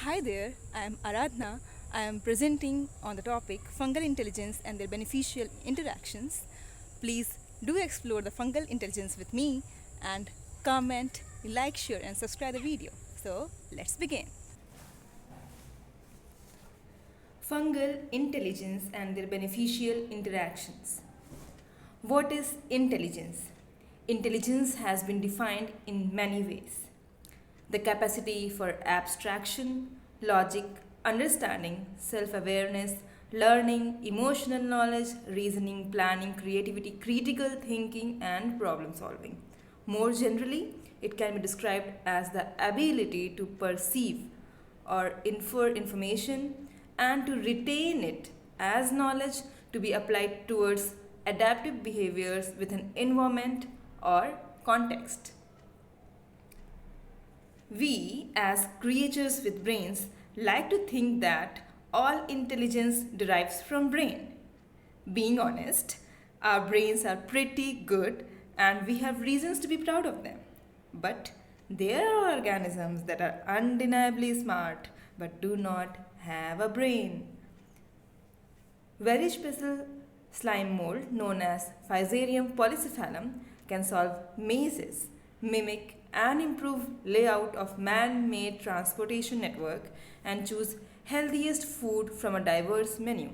Hi there, I am Aradhna. I am presenting on the topic fungal intelligence and their beneficial interactions. Please do explore the fungal intelligence with me and comment, like, share, and subscribe the video. So, let's begin. Fungal intelligence and their beneficial interactions. What is intelligence? Intelligence has been defined in many ways. The capacity for abstraction, logic, understanding, self awareness, learning, emotional knowledge, reasoning, planning, creativity, critical thinking, and problem solving. More generally, it can be described as the ability to perceive or infer information and to retain it as knowledge to be applied towards adaptive behaviors with an environment or context. We, as creatures with brains, like to think that all intelligence derives from brain. Being honest, our brains are pretty good and we have reasons to be proud of them. But there are organisms that are undeniably smart but do not have a brain. Very special slime mold known as Fusarium polycephalum can solve mazes, mimic and improve layout of man-made transportation network and choose healthiest food from a diverse menu.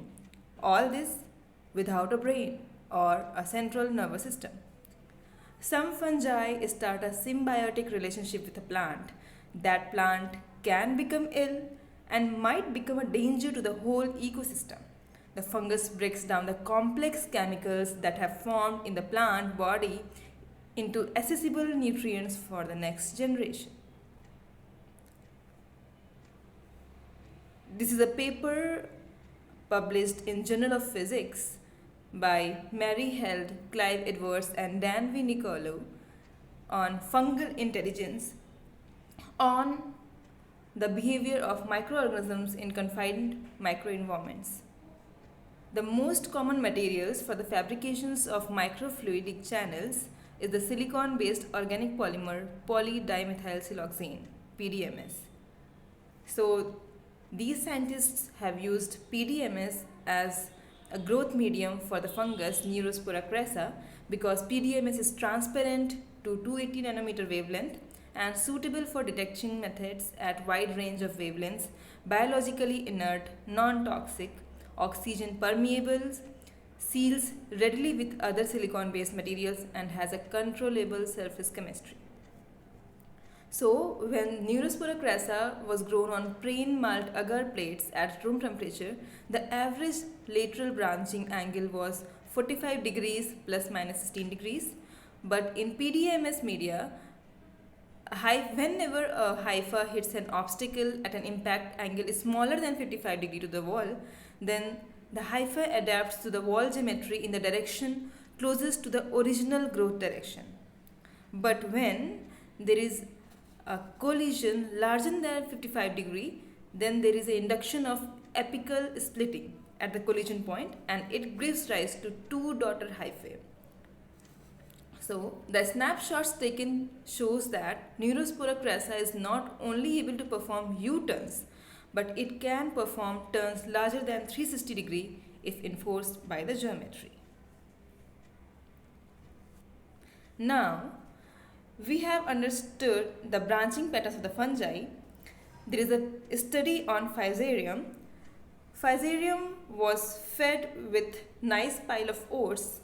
All this without a brain or a central nervous system. Some fungi start a symbiotic relationship with a plant. That plant can become ill and might become a danger to the whole ecosystem. The fungus breaks down the complex chemicals that have formed in the plant body into accessible nutrients for the next generation. This is a paper published in Journal of Physics by Mary Held, Clive Edwards and Dan V. Nicolo on fungal intelligence on the behavior of microorganisms in confined microenvironments. The most common materials for the fabrications of microfluidic channels is the silicon-based organic polymer polydimethylsiloxane, PDMS. So these scientists have used PDMS as a growth medium for the fungus Neurospora crassa because PDMS is transparent to 280 nanometer wavelength and suitable for detection methods at wide range of wavelengths, biologically inert, non-toxic, oxygen permeable, seals readily with other silicon based materials and has a controllable surface chemistry. So, when Neurospora crassa was grown on plain malt agar plates at room temperature, the average lateral branching angle was 45 degrees plus minus 16 degrees. But in PDMS media, whenever a hypha hits an obstacle at an impact angle is smaller than 55 degree to the wall, then the hypha adapts to the wall geometry in the direction closest to the original growth direction. But when there is a collision larger than 55 degree, then there is an induction of apical splitting at the collision point and it gives rise to two daughter hyphae. So the snapshots taken shows that Neurospora crassa is not only able to perform U-turns, but it can perform turns larger than 360 degree if enforced by the geometry. Now, we have understood the branching patterns of the fungi. There is a study on Fusarium. Fusarium was fed with nice pile of oats,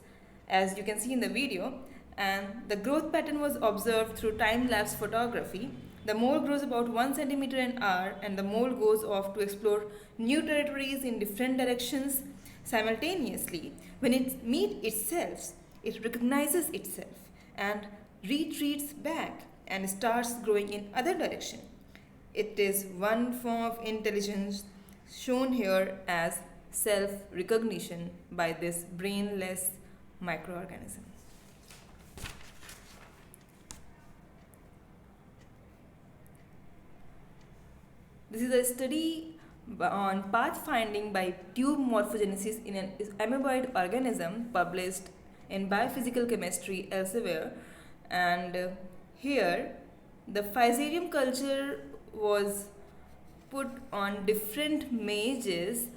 as you can see in the video, and the growth pattern was observed through time-lapse photography. The mole grows about 1 centimeter an hour and the mole goes off to explore new territories in different directions simultaneously. When it meets itself, it recognizes itself and retreats back and starts growing in other direction. It is one form of intelligence shown here as self-recognition by this brainless microorganism. This is a study on pathfinding by tube morphogenesis in an amoeboid organism published in Biophysical Chemistry elsewhere, and here the Fusarium culture was put on different mazes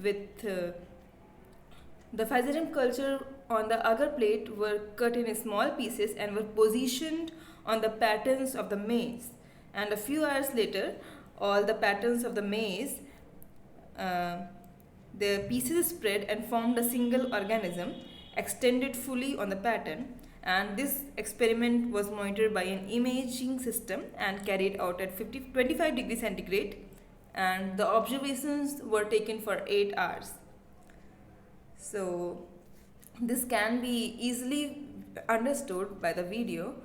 with the Physarum culture on the agar plate were cut in small pieces and were positioned on the patterns of the maze. And a few hours later, all the patterns of the maze, the pieces spread and formed a single organism extended fully on the pattern. And this experiment was monitored by an imaging system and carried out at 25 degrees centigrade, and the observations were taken for 8 hours. So this can be easily understood by the video.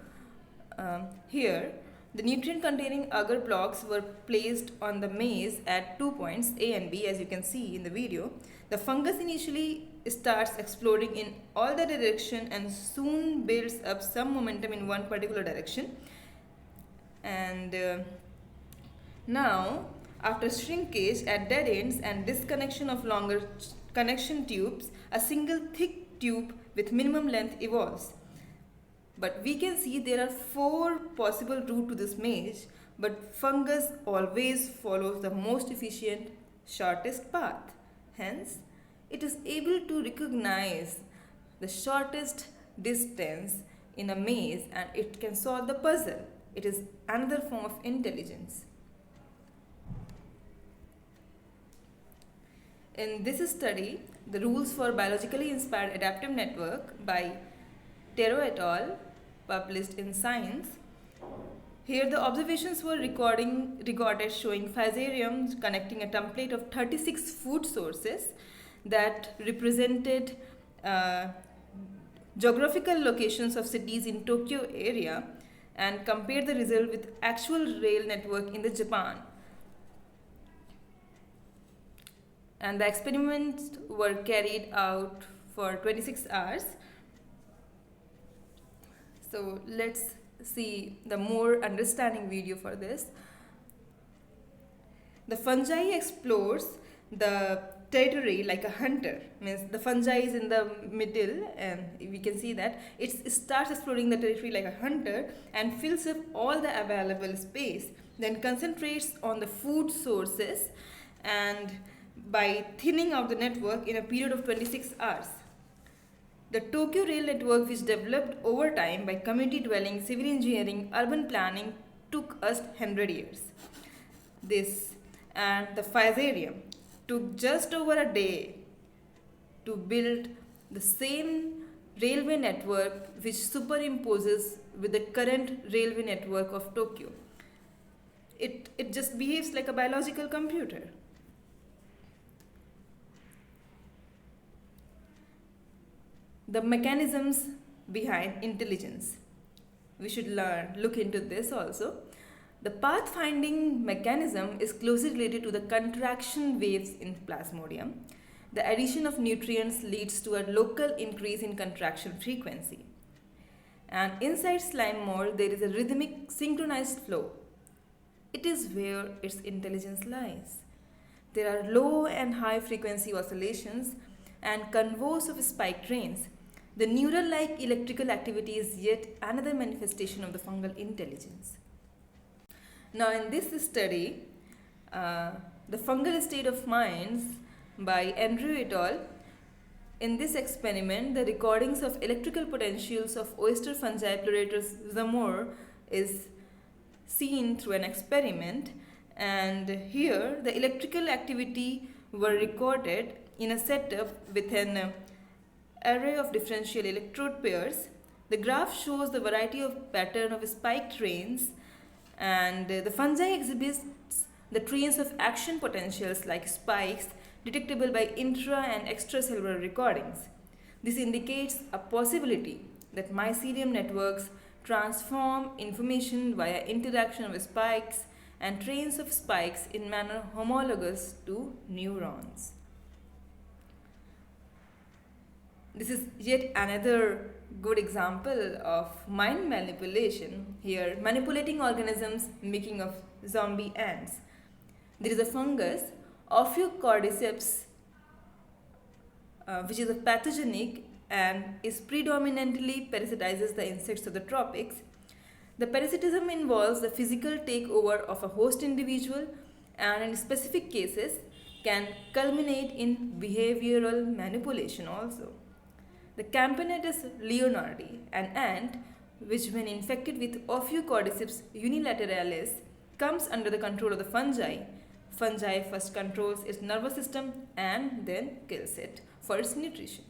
Here, the nutrient containing agar blocks were placed on the maze at 2 points A and B, as you can see in the video. The fungus initially starts exploring in all the direction and soon builds up some momentum in one particular direction. And now, after shrinkage at dead ends and disconnection of longer connection tubes, a single thick tube with minimum length evolves. But we can see there are 4 possible routes to this maze, but fungus always follows the most efficient, shortest path. Hence, it is able to recognize the shortest distance in a maze and it can solve the puzzle. It is another form of intelligence. In this study, the rules for biologically inspired adaptive network by Tero et al. Published in Science. Here the observations were recorded showing Physarum connecting a template of 36 food sources that represented geographical locations of cities in Tokyo area and compared the result with actual rail network in the Japan. And the experiments were carried out for 26 hours. So let's see the more understanding video for this. The fungi explores the territory like a hunter. Means the fungi is in the middle and we can see that it starts exploring the territory like a hunter and fills up all the available space, then concentrates on the food sources and by thinning out the network in a period of 26 hours. The Tokyo rail network, which developed over time by community dwelling, civil engineering, urban planning, took us 100 years. This and the Physarum took just over a day to build the same railway network which superimposes with the current railway network of Tokyo. It just behaves like a biological computer. The mechanisms behind intelligence. We should look into this also. The pathfinding mechanism is closely related to the contraction waves in Plasmodium. The addition of nutrients leads to a local increase in contraction frequency. And inside slime mold, there is a rhythmic synchronized flow. It is where its intelligence lies. There are low and high frequency oscillations and convoys of spike trains. The neural-like electrical activity is yet another manifestation of the fungal intelligence. Now in this study, the fungal state of minds by Andrew et al. In this experiment, the recordings of electrical potentials of oyster fungi Pleurotus zamor is seen through an experiment, and here the electrical activity were recorded in a setup with an array of differential electrode pairs. The graph shows the variety of pattern of spike trains, and the fungi exhibits the trains of action potentials like spikes detectable by intra and extracellular recordings. This indicates a possibility that mycelium networks transform information via interaction of spikes and trains of spikes in manner homologous to neurons. This is yet another good example of mind manipulation. Here, manipulating organisms making of zombie ants. There is a fungus, Ophiocordyceps, which is a pathogenic and is predominantly parasitizes the insects of the tropics. The parasitism involves the physical takeover of a host individual and in specific cases can culminate in behavioral manipulation also. The Camponotus leonardi, an ant which when infected with Ophiocordyceps unilateralis comes under the control of the fungi. Fungi first controls its nervous system and then kills it for its nutrition.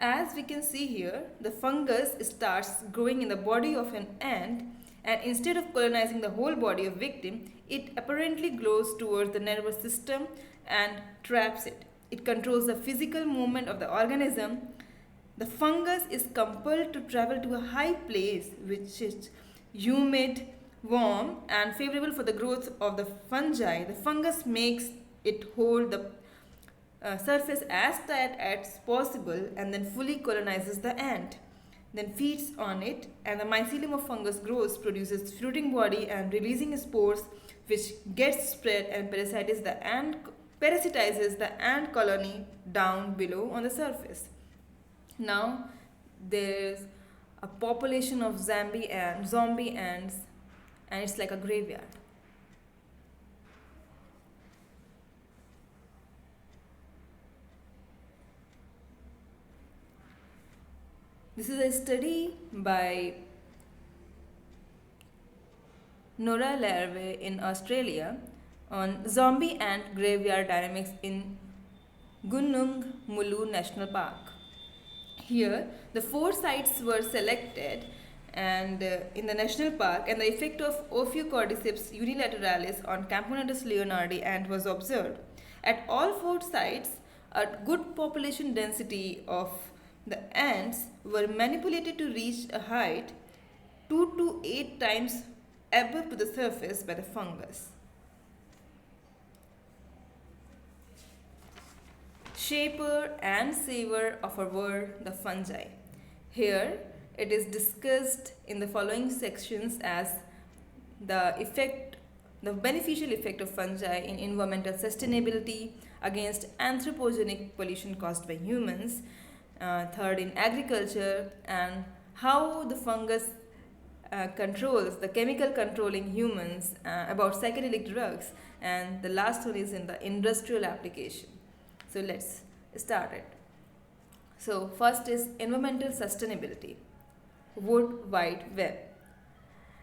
As we can see here, the fungus starts growing in the body of an ant, and instead of colonizing the whole body of victim, it apparently grows towards the nervous system and traps it. It controls the physical movement of the organism. The fungus is compelled to travel to a high place which is humid, warm and favorable for the growth of the fungi. The fungus makes it hold the surface as tight as possible and then fully colonizes the ant, then feeds on it, and the mycelium of fungus grows, produces fruiting body and releasing spores which gets spread and parasitizes the ant colony down below on the surface. Now there's a population of zombie ants and it's like a graveyard. This is a study by Nora Larve in Australia on zombie ant graveyard dynamics in Gunung Mulu National Park. Here, the 4 sites were selected and in the national park, and the effect of Ophiocordyceps unilateralis on Camponotus leonardi ant was observed. At all 4 sites, a good population density of the ants were manipulated to reach a height 2 to 8 times above to the surface by the fungus. Shaper and saver of our word, the fungi. Here it is discussed in the following sections as the beneficial effect of fungi in environmental sustainability against anthropogenic pollution caused by humans, third in agriculture, and how the fungus controls the chemical controlling humans, about psychedelic drugs, and the last one is in the industrial application. So let's start it. So first is environmental sustainability. World Wide Web.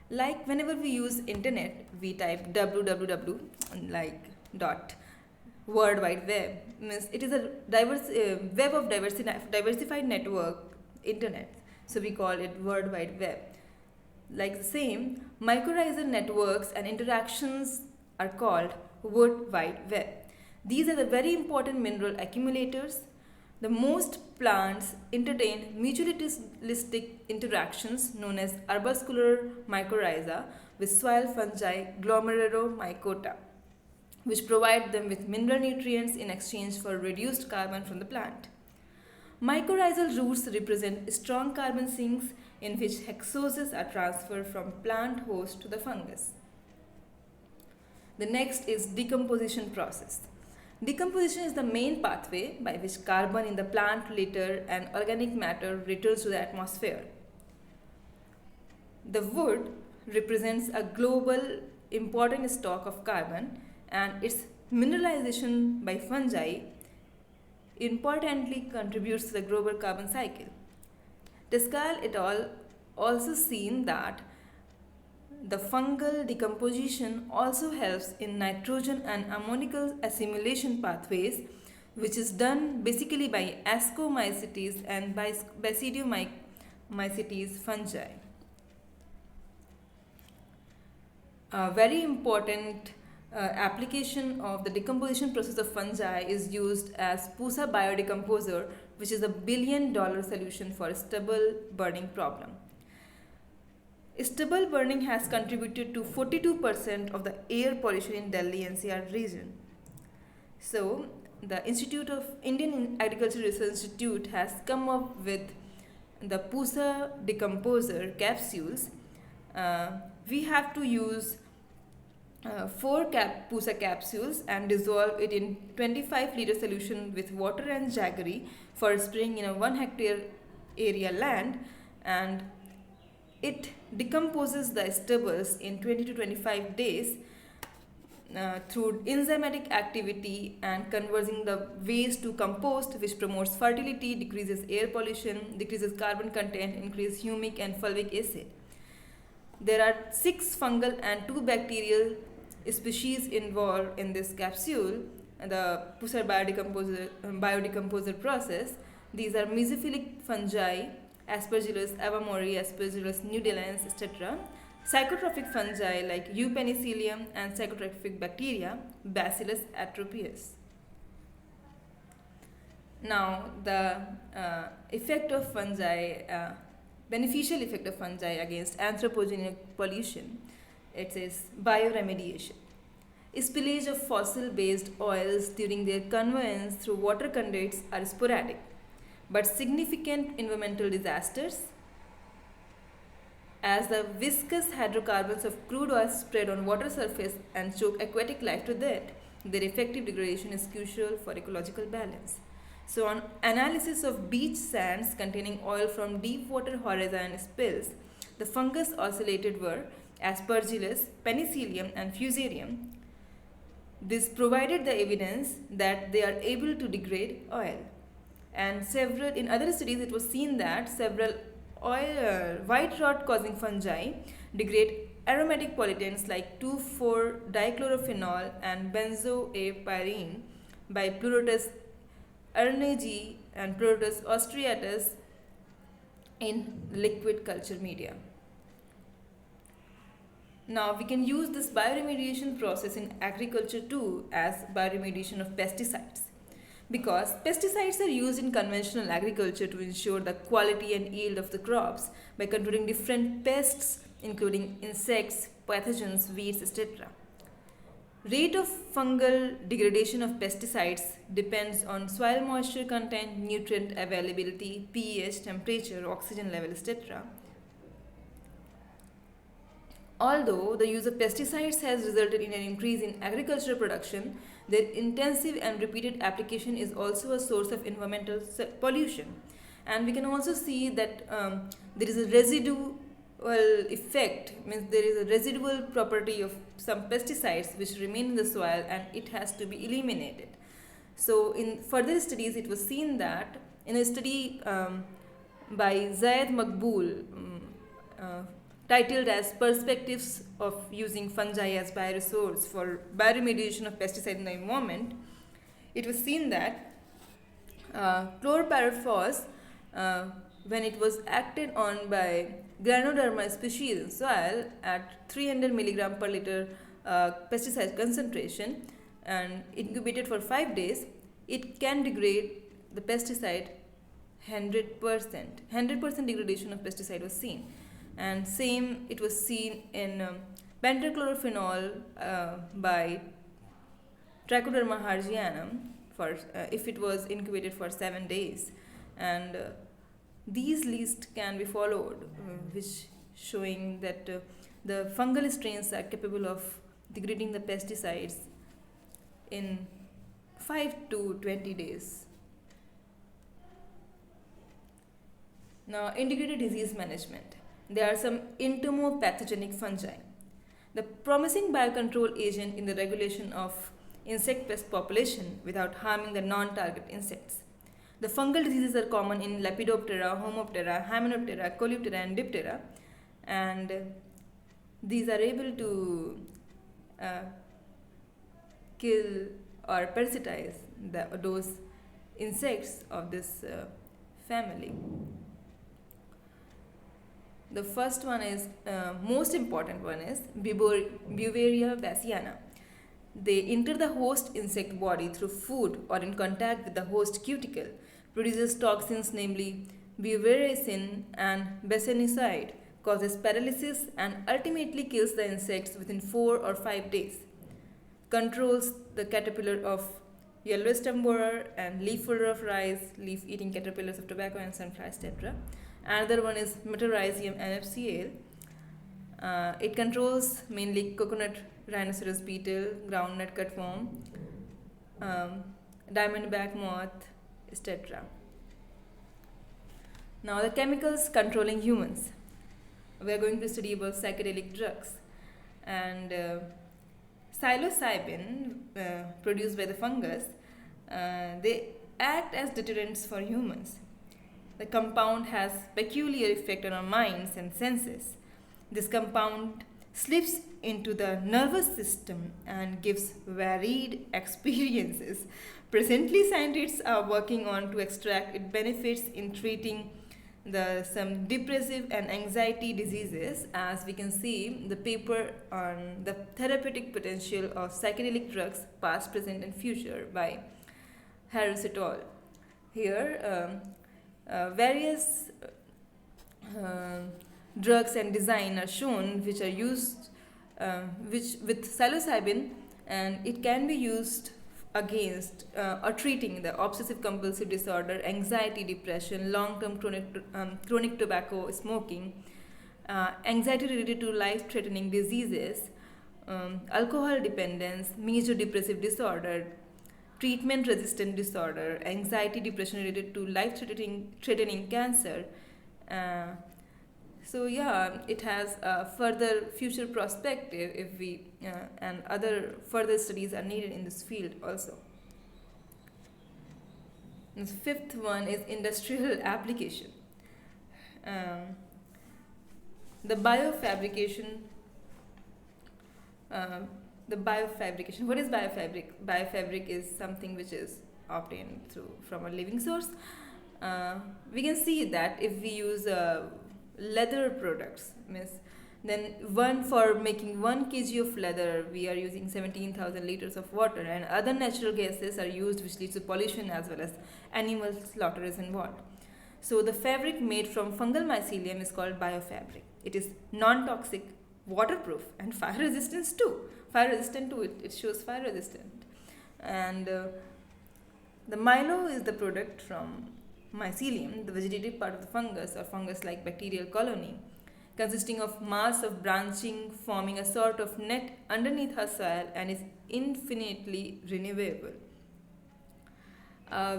Like whenever we use internet, we type www like dot. World Wide Web means it is a web of diversified network internet. So we call it World Wide Web. Like the same, mycorrhizal networks and interactions are called World Wide Web. These are the very important mineral accumulators. The most plants entertain mutualistic interactions known as arbuscular mycorrhiza with soil fungi glomerulomycota, which provide them with mineral nutrients in exchange for reduced carbon from the plant. Mycorrhizal roots represent strong carbon sinks in which hexoses are transferred from plant host to the fungus. The next is decomposition process. Decomposition is the main pathway by which carbon in the plant litter and organic matter returns to the atmosphere. The wood represents a global important stock of carbon, and its mineralization by fungi importantly contributes to the global carbon cycle. Descal et al. Also seen that the fungal decomposition also helps in nitrogen and ammonical assimilation pathways, which is done basically by Ascomycetes and Basidiomycetes fungi. A very important application of the decomposition process of fungi is used as Pusa Bio-Decomposer, which is a $1 billion solution for stubble burning problem. Stubble burning has contributed to 42% of the air pollution in Delhi NCR region. So, the Indian Agricultural Research Institute has come up with the Pusa Decomposer capsules. We have to use 4 Pusa capsules and dissolve it in 25-liter solution with water and jaggery for spraying in a 1 hectare area land, and it decomposes the stubbles in 20 to 25 days through enzymatic activity and converting the waste to compost, which promotes fertility, decreases air pollution, decreases carbon content, increases humic and fulvic acid. There are 6 fungal and 2 bacterial species involved in this capsule, the Pusa biodecomposer process. These are mesophilic fungi, Aspergillus avamori, Aspergillus nudulans, etc. Psychotrophic fungi like Penicillium and psychotrophic bacteria, Bacillus atropius. Now, the effect of fungi, beneficial effect of fungi against anthropogenic pollution, it says bioremediation. Spillage of fossil-based oils during their conveyance through water conduits are sporadic, but significant environmental disasters, as the viscous hydrocarbons of crude oil spread on water surface and choke aquatic life to death. Their effective degradation is crucial for ecological balance. So, on analysis of beach sands containing oil from deep water horizon spills, the fungus oscillated were Aspergillus, Penicillium, and Fusarium. This provided the evidence that they are able to degrade oil. And in other studies, it was seen that several white rot causing fungi degrade aromatic pollutants like 2,4-dichlorophenol and benzoapyrene by Pleurotus erneji and Pleurotus austriatus in liquid culture media. Now, we can use this bioremediation process in agriculture too as bioremediation of pesticides, because pesticides are used in conventional agriculture to ensure the quality and yield of the crops by controlling different pests including insects, pathogens, weeds, etc. Rate of fungal degradation of pesticides depends on soil moisture content, nutrient availability, pH, temperature, oxygen level, etc. Although the use of pesticides has resulted in an increase in agricultural production, their intensive and repeated application is also a source of environmental pollution. And we can also see that there is a residual effect, means there is a residual property of some pesticides which remain in the soil and it has to be eliminated. So, in further studies, it was seen that in a study by Zayed Maqbool, titled as Perspectives of Using Fungi as Bioresource for Bioremediation of Pesticide in the Environment, it was seen that chlorpyrifos, when it was acted on by Granoderma species in soil at 300 mg per liter pesticide concentration and incubated for 5 days, it can degrade the pesticide 100%. 100% degradation of pesticide was seen. And same it was seen in pentachlorophenol by Trichoderma harzianum for if it was incubated for 7 days, and these lists can be followed, which showing that the fungal strains are capable of degrading the pesticides in 5 to 20 days. Now, integrated disease management. There are some entomopathogenic fungi. The promising biocontrol agent in the regulation of insect pest population without harming the non-target insects. The fungal diseases are common in Lepidoptera, Homoptera, Hymenoptera, Coleoptera and Diptera, and these are able to kill or parasitize those insects of this family. The first one is, most important one is Beauveria bassiana. They enter the host insect body through food or in contact with the host cuticle, produces toxins namely Beauvericin and basianicide, causes paralysis and ultimately kills the insects within 4 or 5 days. Controls the caterpillar of yellow stem borer and leaf folder of rice, leaf-eating caterpillars of tobacco and sunflower, etc. Another one is Metarhizium NFCL. It controls mainly coconut rhinoceros beetle, groundnut cutworm, diamondback moth, etc. Now the chemicals controlling humans. We are going to study about psychedelic drugs. And psilocybin, produced by the fungus, they act as deterrents for humans. The compound has peculiar effect on our minds and senses. This compound slips into the nervous system and gives varied experiences. Presently, scientists are working on to extract its benefits in treating some depressive and anxiety diseases. As we can see, the paper on the therapeutic potential of psychedelic drugs, past, present, and future by Harris et al. Here, various drugs and design are shown which are used which with psilocybin, and it can be used against or treating the obsessive compulsive disorder, anxiety, depression, long-term chronic tobacco smoking, anxiety related to life-threatening diseases, alcohol dependence, major depressive disorder, treatment-resistant disorder, anxiety, depression related to life-threatening cancer. So yeah, it has a further future perspective if we and other further studies are needed in this field also. And the fifth one is industrial application. The biofabrication. What is biofabric? Biofabric is something which is obtained from a living source. We can see that if we use leather products, then for making 1 kg of leather, we are using 17,000 liters of water, and other natural gases are used, which leads to pollution as well as animal slaughter is involved. So the fabric made from fungal mycelium is called biofabric. It is non-toxic, waterproof, and fire resistant too. It shows fire resistant. And the mylo is the product from mycelium, the vegetative part of the fungus or fungus-like bacterial colony, consisting of mass of branching forming a sort of net underneath her soil and is infinitely renewable.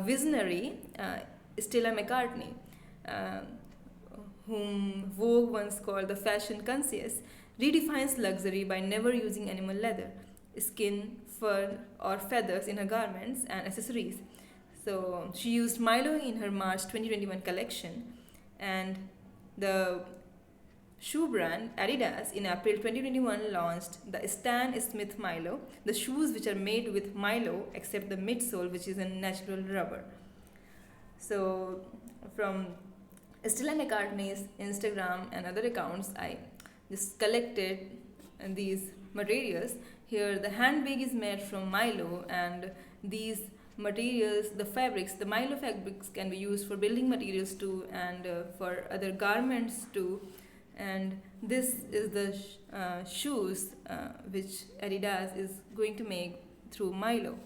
Visionary, Stella McCartney, whom Vogue once called the fashion conscious, redefines luxury by never using animal leather, skin, fur, or feathers in her garments and accessories. So she used mylo in her March 2021 collection, and the shoe brand Adidas in April 2021 launched the Stan Smith Mylo, the shoes which are made with mylo except the midsole, which is a natural rubber. So from Stella McCartney's Instagram and other accounts, I just collected these materials. Here the handbag is made from mylo, and these materials, the mylo fabrics can be used for building materials too, and for other garments too. And this is the shoes which Adidas is going to make through mylo.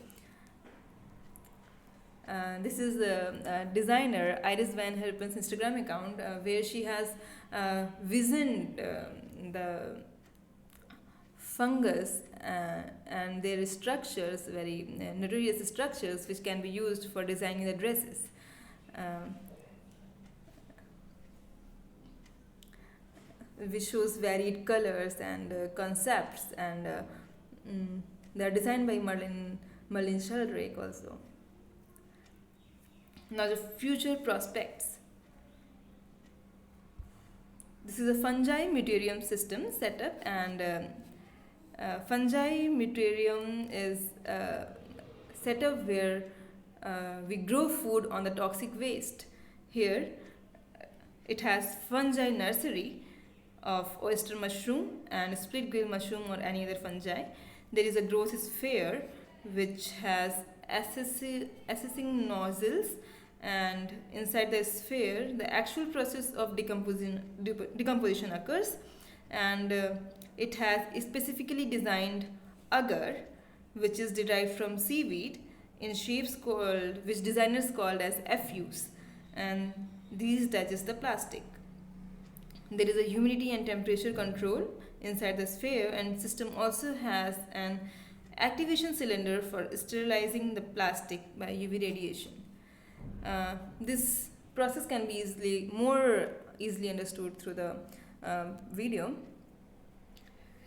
This is the designer Iris Van Herpen's Instagram account, where she has visioned the fungus and their structures, very notorious structures, which can be used for designing the dresses. Which shows varied colors and concepts, and they are designed by Merlin Sheldrake also. Now the future prospects. This is a fungi meterium system setup, and fungi meterium is a setup where we grow food on the toxic waste. Here it has fungi nursery of oyster mushroom and split gill mushroom or any other fungi. There is a growth sphere which has assessing nozzles, and inside the sphere the actual process of decomposition occurs, and it has a specifically designed agar which is derived from seaweed in shapes which designers called as effluves, and these digest the plastic. There is a humidity and temperature control inside the sphere, and system also has an activation cylinder for sterilizing the plastic by UV radiation. This process can be more easily understood through the video.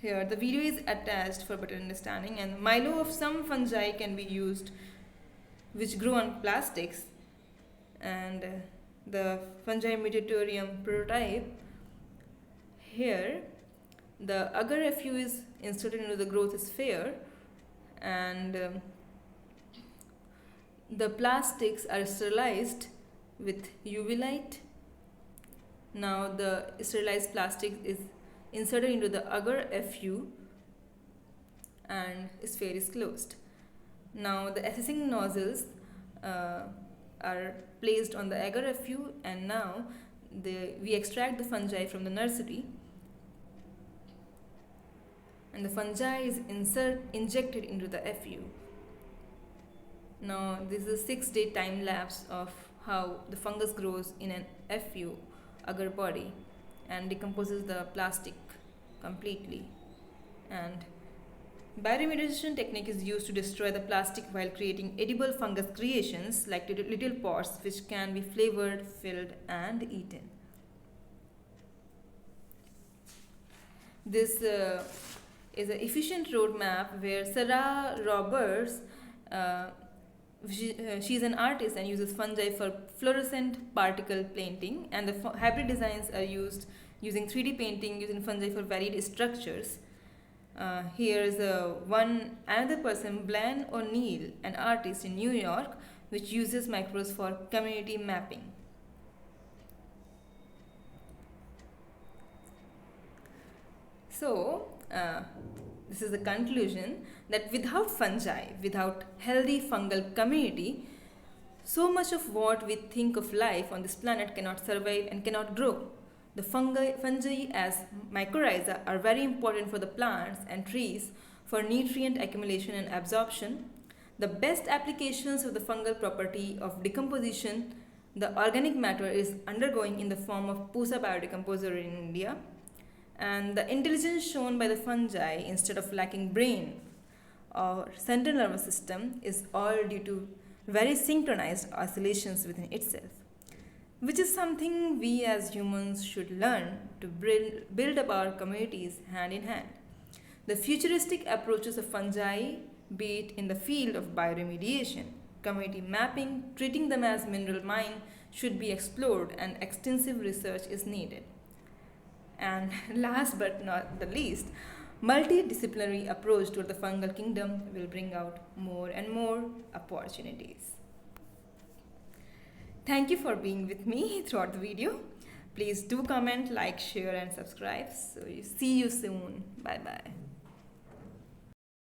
Here the video is attached for better understanding, and milo of some fungi can be used which grow on plastics, and the fungi megatherium prototype. Here the agar FU is inserted into the growth sphere, and the plastics are sterilized with UV light. Now the sterilized plastic is inserted into the agar FU and sphere is closed. Now the assessing nozzles are placed on the agar FU, and now we extract the fungi from the nursery, and the fungi is injected into the FU. Now this is a 6-day time lapse of how the fungus grows in an FU agar body and decomposes the plastic completely. And bioremediation technique is used to destroy the plastic while creating edible fungus creations like little pots which can be flavored, filled and eaten. This is an efficient roadmap where Sarah Roberts, she's an artist and uses fungi for fluorescent particle painting, and the hybrid designs are used using 3D painting using fungi for varied structures. Here's another person, Blaine O'Neill, an artist in New York, which uses microbes for community mapping. So, this is the conclusion that without fungi, without healthy fungal community, so much of what we think of life on this planet cannot survive and cannot grow. The fungi as mycorrhiza are very important for the plants and trees for nutrient accumulation and absorption. The best applications of the fungal property of decomposition, the organic matter is undergoing in the form of Pusa Bio-Decomposer in India. And the intelligence shown by the fungi instead of lacking brain or central nervous system is all due to very synchronized oscillations within itself, which is something we as humans should learn to build up our communities hand in hand. The futuristic approaches of fungi, be it in the field of bioremediation, community mapping, treating them as mineral mine, should be explored, and extensive research is needed. And last but not the least, multidisciplinary approach to the fungal kingdom will bring out more and more opportunities. Thank you for being with me throughout the video. Please do comment, like, share and subscribe. So see you soon. Bye bye.